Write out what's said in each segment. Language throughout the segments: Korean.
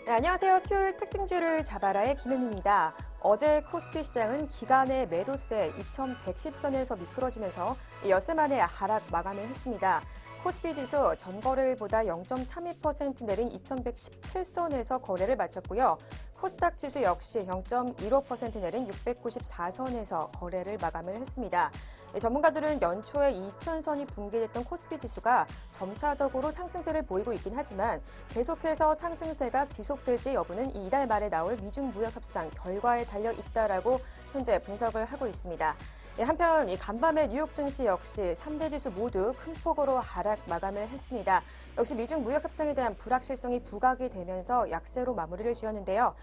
네, 안녕하세요. 수요일 특징주를 잡아라의 김현입니다. 어제 코스피 시장은 기간의 매도세 2110선에서 미끄러지면서 엿새 만에 하락 마감을 했습니다. 코스피 지수 전거래일보다 0.32% 내린 2117선에서 거래를 마쳤고요. 코스닥 지수 역시 0.15% 내린 694선에서 거래를 마감을 했습니다. 전문가들은 연초에 2000선이 붕괴됐던 코스피 지수가 점차적으로 상승세를 보이고 있긴 하지만 계속해서 상승세가 지속될지 여부는 이달 말에 나올 미중 무역 협상 결과에 달려 있다라고 현재 분석을 하고 있습니다. 한편 간밤에 뉴욕 증시 역시 3대 지수 모두 큰 폭으로 하락 마감을 했습니다. 역시 미중 무역 협상에 대한 불확실성이 부각이 되면서 약세로 마무리를 지었는데요.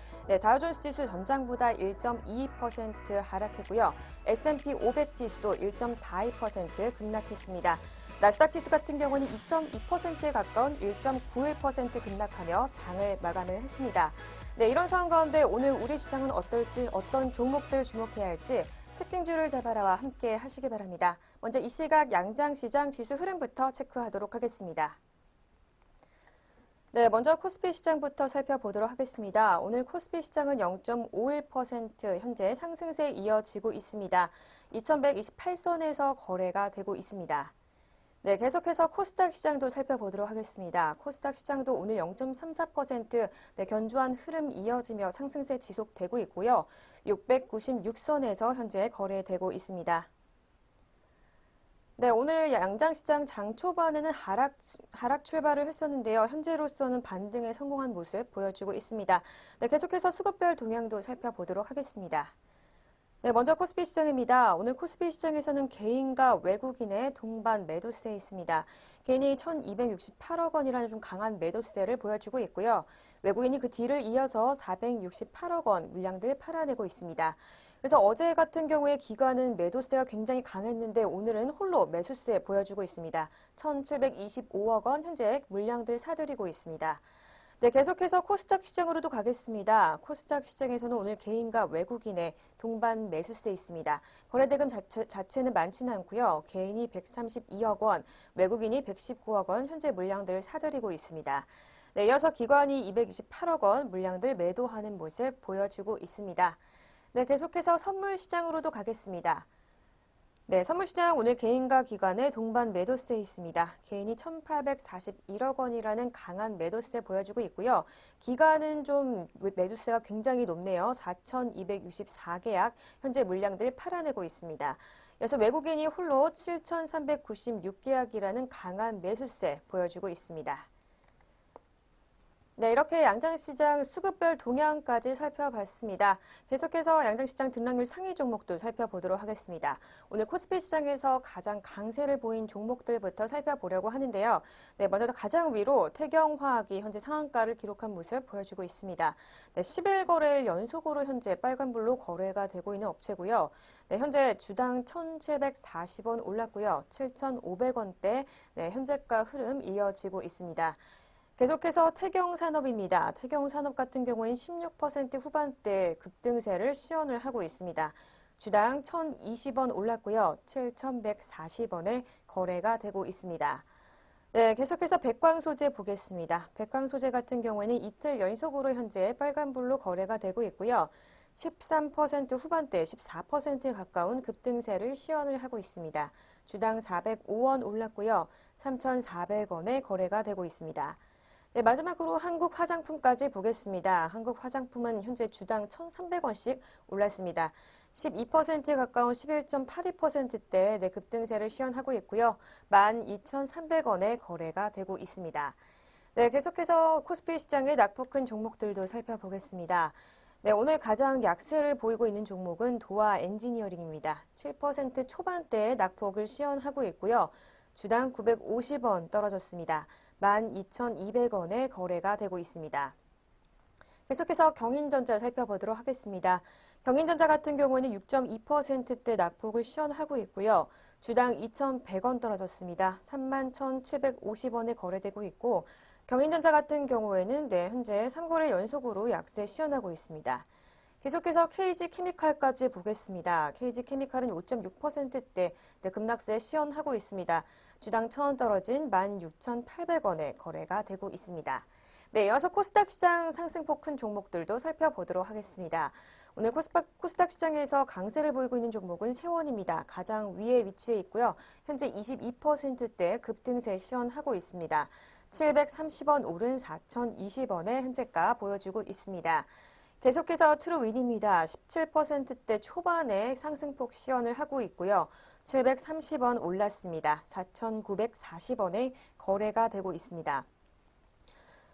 다우존스 지수 전장보다 1.22% 하락했고요. S&P 500 지수도 1.42% 급락했습니다. 나스닥 지수 같은 경우는 2.2%에 가까운 1.91% 급락하며 장을 마감을 했습니다. 이런 상황 가운데 오늘 우리 시장은 어떨지, 어떤 종목들 주목해야 할지 특징주를 잡아라와 함께 하시기 바랍니다. 먼저 이 시각 양장시장 지수 흐름부터 체크하도록 하겠습니다. 먼저 코스피 시장부터 살펴보도록 하겠습니다. 오늘 코스피 시장은 0.51% 현재 상승세 이어지고 있습니다. 2128선에서 거래가 되고 있습니다. 계속해서 코스닥 시장도 살펴보도록 하겠습니다. 코스닥 시장도 오늘 0.34% 견조한 흐름 이어지며 상승세 지속되고 있고요. 696선에서 현재 거래되고 있습니다. 오늘 양장시장 장 초반에는 하락 출발을 했었는데요. 현재로서는 반등에 성공한 모습 보여주고 있습니다. 계속해서 수급별 동향도 살펴보도록 하겠습니다. 먼저 코스피 시장입니다. 오늘 코스피 시장에서는 개인과 외국인의 동반 매도세 있습니다. 개인이 1,268억 원이라는 좀 강한 매도세를 보여주고 있고요. 외국인이 그 뒤를 이어서 468억 원 물량들 팔아내고 있습니다. 그래서 어제 같은 경우에 기관은 매도세가 굉장히 강했는데 오늘은 홀로 매수세 보여주고 있습니다. 1,725억 원 현재 물량들 사들이고 있습니다. 계속해서 코스닥 시장으로도 가겠습니다. 코스닥 시장에서는 오늘 개인과 외국인의 동반 매수세 있습니다. 거래대금 자체는 많지는 않고요. 개인이 132억 원, 외국인이 119억 원 현재 물량들 사들이고 있습니다. 이어서 기관이 228억 원 물량들 매도하는 모습 보여주고 있습니다. 계속해서 선물 시장으로도 가겠습니다. 선물시장 오늘 개인과 기관의 동반 매도세 있습니다. 개인이 1,841억 원이라는 강한 매도세 보여주고 있고요. 기관은 좀 매도세가 굉장히 높네요. 4,264계약 현재 물량들 팔아내고 있습니다. 이어서 외국인이 홀로 7,396계약이라는 강한 매수세 보여주고 있습니다. 이렇게 양장시장 수급별 동향까지 살펴봤습니다. 계속해서 양장시장 등락률 상위 종목도 살펴보도록 하겠습니다. 오늘 코스피 시장에서 가장 강세를 보인 종목들부터 살펴보려고 하는데요. 먼저 가장 위로 태경화학이 현재 상한가를 기록한 모습 보여주고 있습니다. 10일 거래일 연속으로 현재 빨간불로 거래가 되고 있는 업체고요. 현재 주당 1,740원 올랐고요. 7,500원대 현재가 흐름 이어지고 있습니다. 계속해서 태경산업입니다. 태경산업 같은 경우에는 16% 후반대 급등세를 시연을 하고 있습니다. 주당 1,020원 올랐고요. 7,140원에 거래가 되고 있습니다. 계속해서 백광소재 보겠습니다. 백광소재 같은 경우에는 이틀 연속으로 현재 빨간불로 거래가 되고 있고요. 13% 후반대 14%에 가까운 급등세를 시연을 하고 있습니다. 주당 405원 올랐고요. 3,400원에 거래가 되고 있습니다. 마지막으로 한국 화장품까지 보겠습니다. 한국 화장품은 현재 주당 1,300원씩 올랐습니다. 12%에 가까운 11.82%대 급등세를 시연하고 있고요. 12,300원에 거래가 되고 있습니다. 계속해서 코스피 시장의 낙폭 큰 종목들도 살펴보겠습니다. 오늘 가장 약세를 보이고 있는 종목은 도화 엔지니어링입니다. 7% 초반대의 낙폭을 시연하고 있고요. 주당 950원 떨어졌습니다. 12,200원에 거래가 되고 있습니다. 계속해서 경인전자 살펴보도록 하겠습니다. 경인전자 같은 경우에는 6.2%대 낙폭을 시연하고 있고요. 주당 2,100원 떨어졌습니다. 31,750원에 거래되고 있고 경인전자 같은 경우에는 현재 3거래 연속으로 약세 시연하고 있습니다. 계속해서 KG케미칼까지 보겠습니다. KG케미칼은 5.6%대 급락세 시연하고 있습니다. 주당 1,000원 떨어진 16,800원에 거래가 되고 있습니다. 네, 이어서 코스닥 시장 상승폭 큰 종목들도 살펴보도록 하겠습니다. 오늘 코스닥 시장에서 강세를 보이고 있는 종목은 세원입니다. 가장 위에 위치해 있고요. 현재 22%대 급등세 시현하고 있습니다. 730원 오른 4,020원의 현재가 보여주고 있습니다. 계속해서 트루윈입니다. 17%대 초반에 상승폭 시현을 하고 있고요. 730원 올랐습니다. 4,940원에 거래가 되고 있습니다.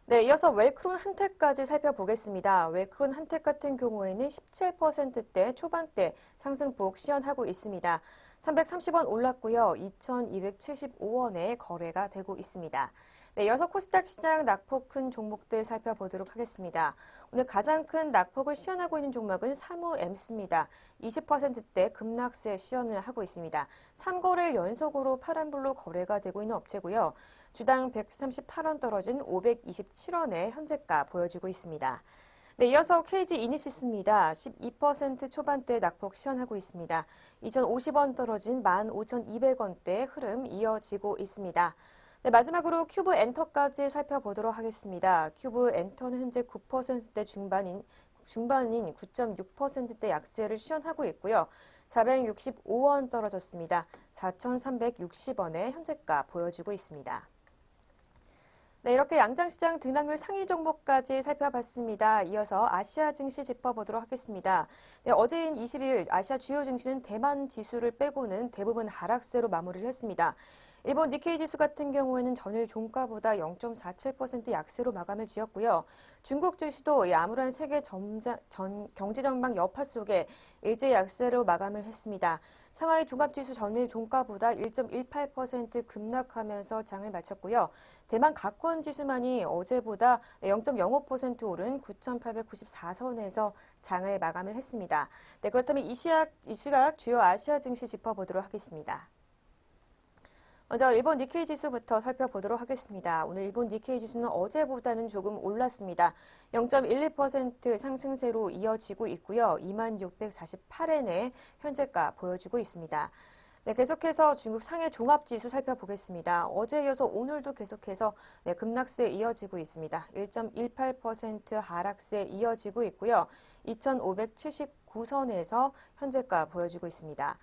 네, 이어서 웰크론 한택까지 살펴보겠습니다. 웰크론 한택 같은 경우에는 17%대 초반대 상승폭 시현하고 있습니다. 330원 올랐고요. 2,275원에 거래가 되고 있습니다. 네, 이어서 코스닥 시장 낙폭 큰 종목들 살펴보도록 하겠습니다. 오늘 가장 큰 낙폭을 시현하고 있는 종목은 사무엠스입니다. 20%대 급락세 시현을 하고 있습니다. 3거래일 연속으로 파란불로 거래가 되고 있는 업체고요. 주당 138원 떨어진 527원의 현재가 보여주고 있습니다. 네, 이어서 KG 이니시스입니다. 12% 초반대 낙폭 시현하고 있습니다. 2,050원 떨어진 15,200원대 흐름 이어지고 있습니다. 네, 마지막으로 큐브 엔터까지 살펴보도록 하겠습니다. 큐브 엔터는 현재 9%대 중반인 9.6%대 약세를 시현하고 있고요. 465원 떨어졌습니다. 4,360원의 현재가 보여주고 있습니다. 네, 이렇게 양장시장 등락률 상위 종목까지 살펴봤습니다. 이어서 아시아 증시 짚어보도록 하겠습니다. 네, 어제인 22일 아시아 주요 증시는 대만 지수를 빼고는 대부분 하락세로 마무리를 했습니다. 일본 니케이 지수 같은 경우에는 전일 종가보다 0.47% 약세로 마감을 지었고요. 중국 증시도 암울한 세계 경제 전망 여파 속에 일제 약세로 마감을 했습니다. 상하이 종합지수 전일 종가보다 1.18% 급락하면서 장을 마쳤고요. 대만 각권지수만이 어제보다 0.05% 오른 9,894선에서 장을 마감을 했습니다. 네, 그렇다면 이 시각 주요 아시아 증시 짚어보도록 하겠습니다. 먼저 일본 니케이 지수부터 살펴보도록 하겠습니다. 오늘 일본 니케이 지수는 어제보다는 조금 올랐습니다. 0.12% 상승세로 이어지고 있고요. 2648엔의 현재가 보여주고 있습니다. 네, 계속해서 중국 상해 종합지수 살펴보겠습니다. 어제 이어서 오늘도 계속해서 급락세 이어지고 있습니다. 1.18% 하락세 이어지고 있고요. 2579선에서 현재가 보여주고 있습니다.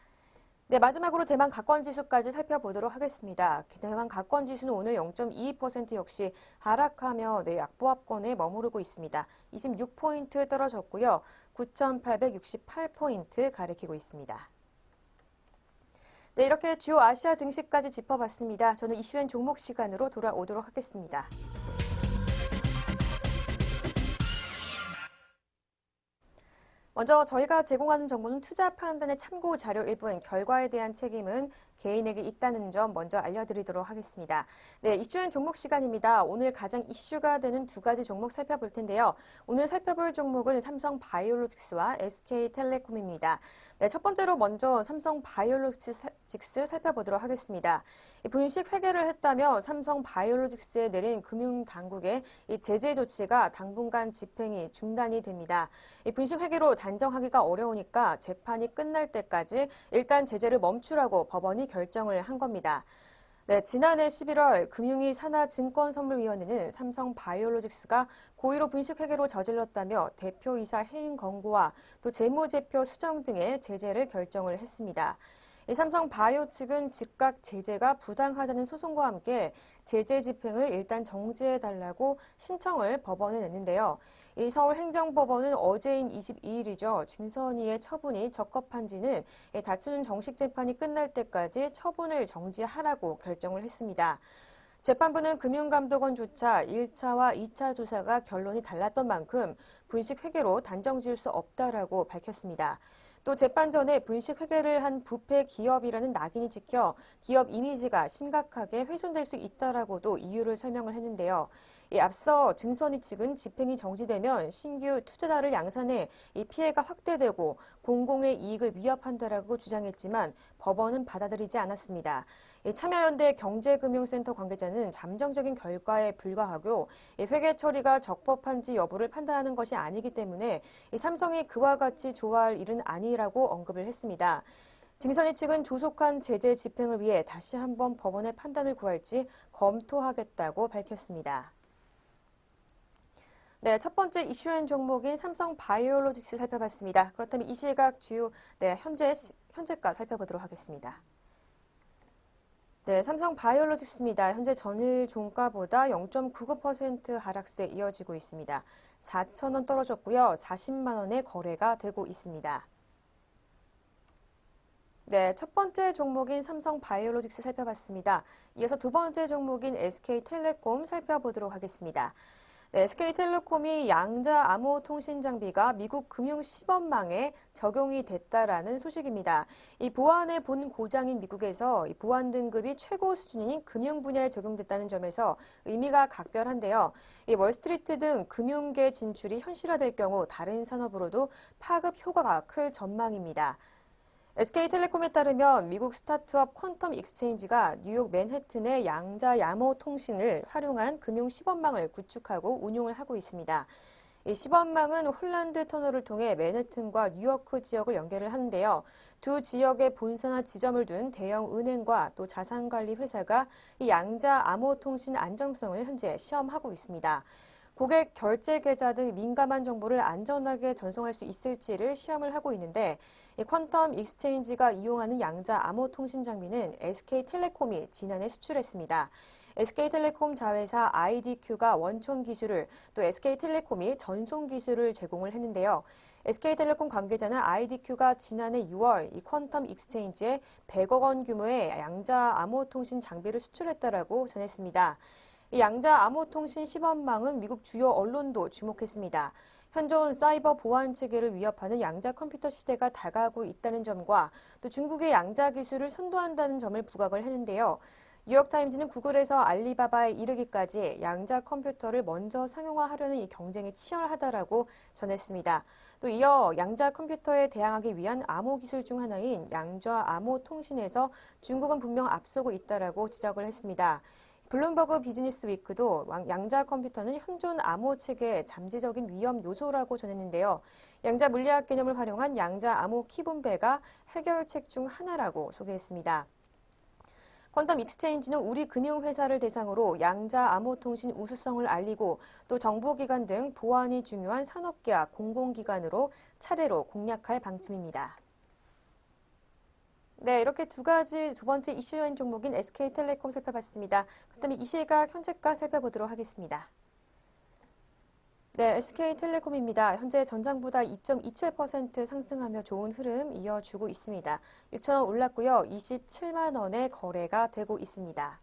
네, 마지막으로 대만 각권지수까지 살펴보도록 하겠습니다. 대만 각권지수는 오늘 0.22% 역시 하락하며 약보합권에 머무르고 있습니다. 26포인트 떨어졌고요. 9,868포인트 가리키고 있습니다. 네, 이렇게 주요 아시아 증시까지 짚어봤습니다. 저는 이슈엔 종목 시간으로 돌아오도록 하겠습니다. 먼저 저희가 제공하는 정보는 투자 판단의 참고 자료일 뿐 결과에 대한 책임은 개인에게 있다는 점 먼저 알려드리도록 하겠습니다. 네, 이슈엔 종목 시간입니다. 오늘 가장 이슈가 되는 두 가지 종목 살펴볼 텐데요. 오늘 살펴볼 종목은 삼성바이오로직스와 SK텔레콤입니다. 네, 첫 번째로 먼저 삼성바이오로직스 살펴보도록 하겠습니다. 분식 회계를 했다며 삼성바이오로직스에 내린 금융당국의 제재 조치가 당분간 집행이 중단이 됩니다. 분식 회계로 단정하기가 어려우니까 재판이 끝날 때까지 일단 제재를 멈추라고 법원이 결정을 한 겁니다. 네, 지난해 11월 금융위 산하증권선물위원회는 삼성바이오로직스가 고의로 분식회계로 저질렀다며 대표이사 해임 권고와 또 재무제표 수정 등의 제재를 결정을 했습니다. 삼성바이오 측은 즉각 제재가 부당하다는 소송과 함께 제재 집행을 일단 정지해달라고 신청을 법원에 냈는데요. 이 서울행정법원은 어제인 22일이죠. 증선이의 처분이 적법한지는 다투는 정식 재판이 끝날 때까지 처분을 정지하라고 결정을 했습니다. 재판부는 금융감독원조차 1차와 2차 조사가 결론이 달랐던 만큼 분식회계로 단정 지을 수 없다라고 밝혔습니다. 또 재판 전에 분식회계를 한 부패 기업이라는 낙인이 찍혀 기업 이미지가 심각하게 훼손될 수 있다라고도 이유를 설명을 했는데요. 앞서 증선이 측은 집행이 정지되면 신규 투자자를 양산해 이 피해가 확대되고 공공의 이익을 위협한다라고 주장했지만 법원은 받아들이지 않았습니다. 참여연대 경제금융센터 관계자는 잠정적인 결과에 불과하고 회계 처리가 적법한지 여부를 판단하는 것이 아니기 때문에 삼성이 그와 같이 좋아할 일은 아니라고 언급을 했습니다. 증선이 측은 조속한 제재 집행을 위해 다시 한번 법원의 판단을 구할지 검토하겠다고 밝혔습니다. 네, 첫 번째 이슈인 종목인 삼성 바이오로직스 살펴봤습니다. 그렇다면 이 시각 주요 현재가 살펴보도록 하겠습니다. 네, 삼성 바이오로직스입니다. 현재 전일 종가보다 0.99% 하락세 이어지고 있습니다. 4,000원 떨어졌고요. 40만 원의 거래가 되고 있습니다. 네, 첫 번째 종목인 삼성 바이오로직스 살펴봤습니다. 이어서 두 번째 종목인 SK텔레콤 살펴보도록 하겠습니다. 네, SK텔레콤이 양자 암호 통신 장비가 미국 금융 시범망에 적용이 됐다라는 소식입니다. 이 보안의 본 고장인 미국에서 이 보안 등급이 최고 수준인 금융 분야에 적용됐다는 점에서 의미가 각별한데요. 이 월스트리트 등 금융계 진출이 현실화될 경우 다른 산업으로도 파급 효과가 클 전망입니다. SK텔레콤에 따르면 미국 스타트업 퀀텀 익스체인지가 뉴욕 맨해튼의 양자 암호 통신을 활용한 금융 시범망을 구축하고 운용을 하고 있습니다. 이 시범망은 홀란드 터널을 통해 맨해튼과 뉴요크 지역을 연결을 하는데요. 두 지역에 본사나 지점을 둔 대형 은행과 또 자산관리 회사가 이 양자 암호 통신 안정성을 현재 시험하고 있습니다. 고객 결제 계좌 등 민감한 정보를 안전하게 전송할 수 있을지를 시험을 하고 있는데 이 퀀텀 익스체인지가 이용하는 양자 암호 통신 장비는 SK텔레콤이 지난해 수출했습니다. SK텔레콤 자회사 IDQ가 원촌 기술을 또 SK텔레콤이 전송 기술을 제공을 했는데요. SK텔레콤 관계자는 IDQ가 지난해 6월 이 퀀텀 익스체인지에 100억 원 규모의 양자 암호 통신 장비를 수출했다라고 전했습니다. 이 양자 암호 통신 시범망은 미국 주요 언론도 주목했습니다. 현존 사이버 보안 체계를 위협하는 양자 컴퓨터 시대가 다가오고 있다는 점과 또 중국의 양자 기술을 선도한다는 점을 부각을 했는데요. 뉴욕타임즈는 구글에서 알리바바에 이르기까지 양자 컴퓨터를 먼저 상용화하려는 이 경쟁이 치열하다라고 전했습니다. 또 이어 양자 컴퓨터에 대항하기 위한 암호 기술 중 하나인 양자 암호 통신에서 중국은 분명 앞서고 있다라고 지적을 했습니다. 블룸버그 비즈니스 위크도 양자 컴퓨터는 현존 암호 체계의 잠재적인 위험 요소라고 전했는데요. 양자 물리학 개념을 활용한 양자 암호 키분배가 해결책 중 하나라고 소개했습니다. 퀀텀 익스체인지는 우리 금융회사를 대상으로 양자 암호 통신 우수성을 알리고 또 정보기관 등 보안이 중요한 산업계와 공공기관으로 차례로 공략할 방침입니다. 네, 이렇게 두 번째 이슈인 종목인 SK텔레콤 살펴봤습니다. 그렇다면 이 시각 현재가 살펴보도록 하겠습니다. 네, SK텔레콤입니다. 현재 전장보다 2.27% 상승하며 좋은 흐름 이어주고 있습니다. 6,000원 올랐고요. 27만 원의 거래가 되고 있습니다.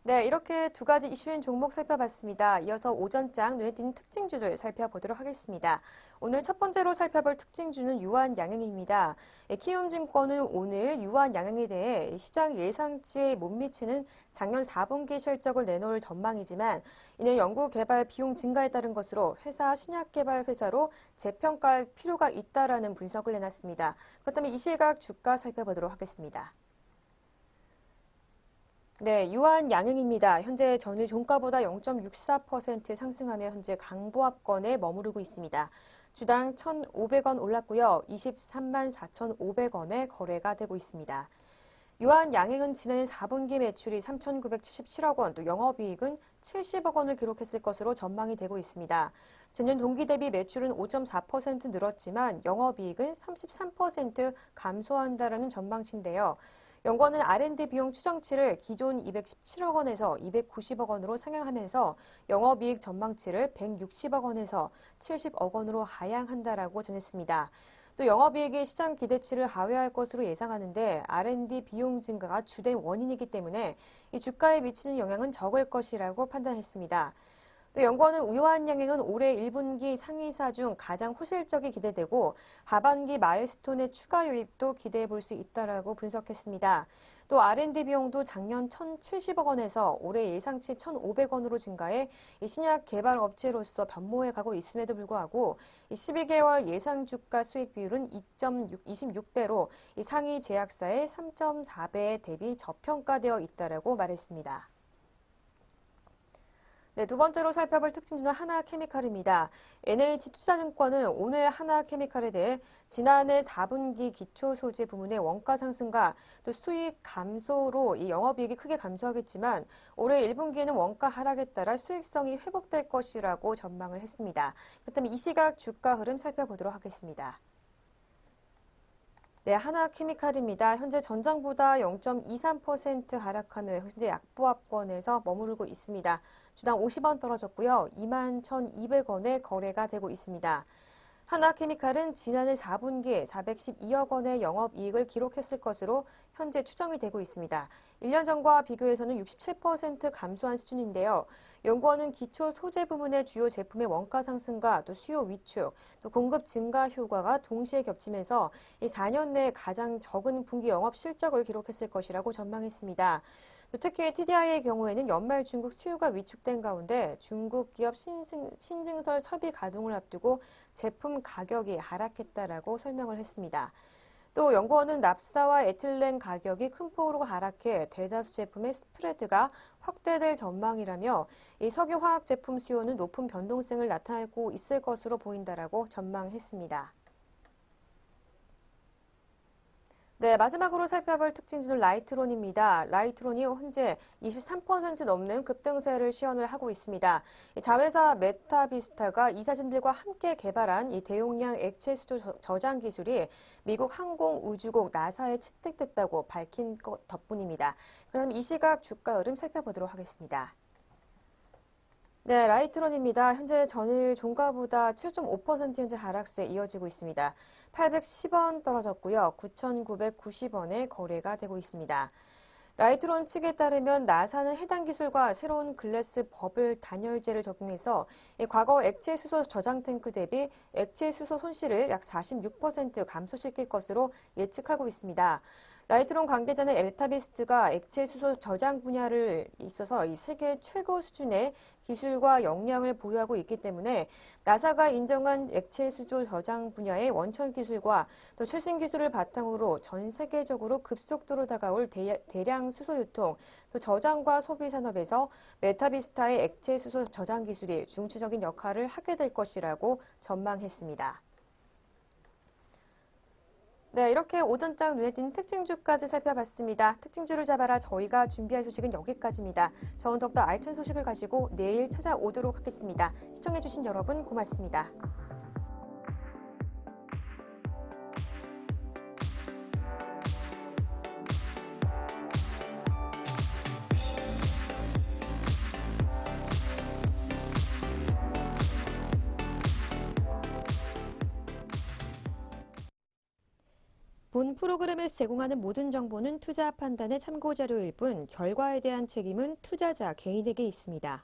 네, 이렇게 두 가지 이슈인 종목 살펴봤습니다. 이어서 오전장 눈에 띄는 특징주들 살펴보도록 하겠습니다. 오늘 첫 번째로 살펴볼 특징주는 유한양행입니다. 키움증권은 오늘 유한양행에 대해 시장 예상치에 못 미치는 작년 4분기 실적을 내놓을 전망이지만 이는 연구개발 비용 증가에 따른 것으로 회사 신약개발 회사로 재평가할 필요가 있다라는 분석을 내놨습니다. 그렇다면 이 시각 주가 살펴보도록 하겠습니다. 네, 유한양행입니다. 현재 전일 종가보다 0.64% 상승하며 현재 강보합권에 머무르고 있습니다. 주당 1,500원 올랐고요. 23만 4,500원에 거래가 되고 있습니다. 유한양행은 지난해 4분기 매출이 3,977억 원, 또 영업이익은 70억 원을 기록했을 것으로 전망이 되고 있습니다. 전년 동기 대비 매출은 5.4% 늘었지만 영업이익은 33% 감소한다라는 전망치인데요. 연구원은 R&D 비용 추정치를 기존 217억 원에서 290억 원으로 상향하면서 영업이익 전망치를 160억 원에서 70억 원으로 하향한다라고 전했습니다. 또 영업이익이 시장 기대치를 하회할 것으로 예상하는데 R&D 비용 증가가 주된 원인이기 때문에 이 주가에 미치는 영향은 적을 것이라고 판단했습니다. 또 연구원은 유한양행은 올해 1분기 상위사 중 가장 호실적이 기대되고 하반기 마일스톤의 추가 유입도 기대해 볼 수 있다라고 분석했습니다. 또 R&D 비용도 작년 1,070억 원에서 올해 예상치 1,500원으로 증가해 신약 개발 업체로서 변모해 가고 있음에도 불구하고 12개월 예상 주가 수익 비율은 2.26배로 상위 제약사의 3.4배 대비 저평가되어 있다라고 말했습니다. 네, 두 번째로 살펴볼 특징주는 하나케미칼입니다. NH투자증권은 오늘 하나케미칼에 대해 지난해 4분기 기초소재 부문의 원가 상승과 또 수익 감소로 이 영업이익이 크게 감소하겠지만 올해 1분기에는 원가 하락에 따라 수익성이 회복될 것이라고 전망을 했습니다. 그렇다면 이 시각 주가 흐름 살펴보도록 하겠습니다. 네, 하나케미칼입니다. 현재 전장보다 0.23% 하락하며 현재 약보합권에서 머무르고 있습니다. 주당 50원 떨어졌고요. 21,200원에 거래가 되고 있습니다. 하나케미칼은 지난해 4분기에 412억 원의 영업이익을 기록했을 것으로 현재 추정이 되고 있습니다. 1년 전과 비교해서는 67% 감소한 수준인데요. 연구원은 기초 소재 부문의 주요 제품의 원가 상승과 또 수요 위축, 또 공급 증가 효과가 동시에 겹치면서 이 4년 내 가장 적은 분기 영업 실적을 기록했을 것이라고 전망했습니다. 특히 TDI의 경우에는 연말 중국 수요가 위축된 가운데 중국 기업 신증설 설비 가동을 앞두고 제품 가격이 하락했다라고 설명을 했습니다. 또 연구원은 납사와 에틸렌 가격이 큰 폭으로 하락해 대다수 제품의 스프레드가 확대될 전망이라며 이 석유화학 제품 수요는 높은 변동성을 나타내고 있을 것으로 보인다라고 전망했습니다. 네, 마지막으로 살펴볼 특징주는 라이트론입니다. 라이트론이 현재 23% 넘는 급등세를 시현을 하고 있습니다. 자회사 메타비스타가 이사진들과 함께 개발한 이 대용량 액체 수조 저장 기술이 미국 항공우주국 나사에 채택됐다고 밝힌 것 덕분입니다. 그럼 이 시각 주가 흐름 살펴보도록 하겠습니다. 네, 라이트론입니다. 현재 전일 종가보다 7.5% 현재 하락세 이어지고 있습니다. 810원 떨어졌고요. 9,990원에 거래가 되고 있습니다. 라이트론 측에 따르면 나사는 해당 기술과 새로운 글래스 버블 단열재를 적용해서 과거 액체 수소 저장 탱크 대비 액체 수소 손실을 약 46% 감소시킬 것으로 예측하고 있습니다. 라이트론 관계자는 메타비스트가 액체 수소 저장 분야를 있어서 이 세계 최고 수준의 기술과 역량을 보유하고 있기 때문에 나사가 인정한 액체 수소 저장 분야의 원천 기술과 또 최신 기술을 바탕으로 전 세계적으로 급속도로 다가올 대량 수소 유통, 또 저장과 소비 산업에서 메타비스타의 액체 수소 저장 기술이 중추적인 역할을 하게 될 것이라고 전망했습니다. 네, 이렇게 오전장 눈에 띈 특징주까지 살펴봤습니다. 특징주를 잡아라 저희가 준비할 소식은 여기까지입니다. 저는 더욱더 알찬 소식을 가지고 내일 찾아오도록 하겠습니다. 시청해주신 여러분 고맙습니다. 본 프로그램에서 제공하는 모든 정보는 투자 판단의 참고 자료일 뿐 결과에 대한 책임은 투자자 개인에게 있습니다.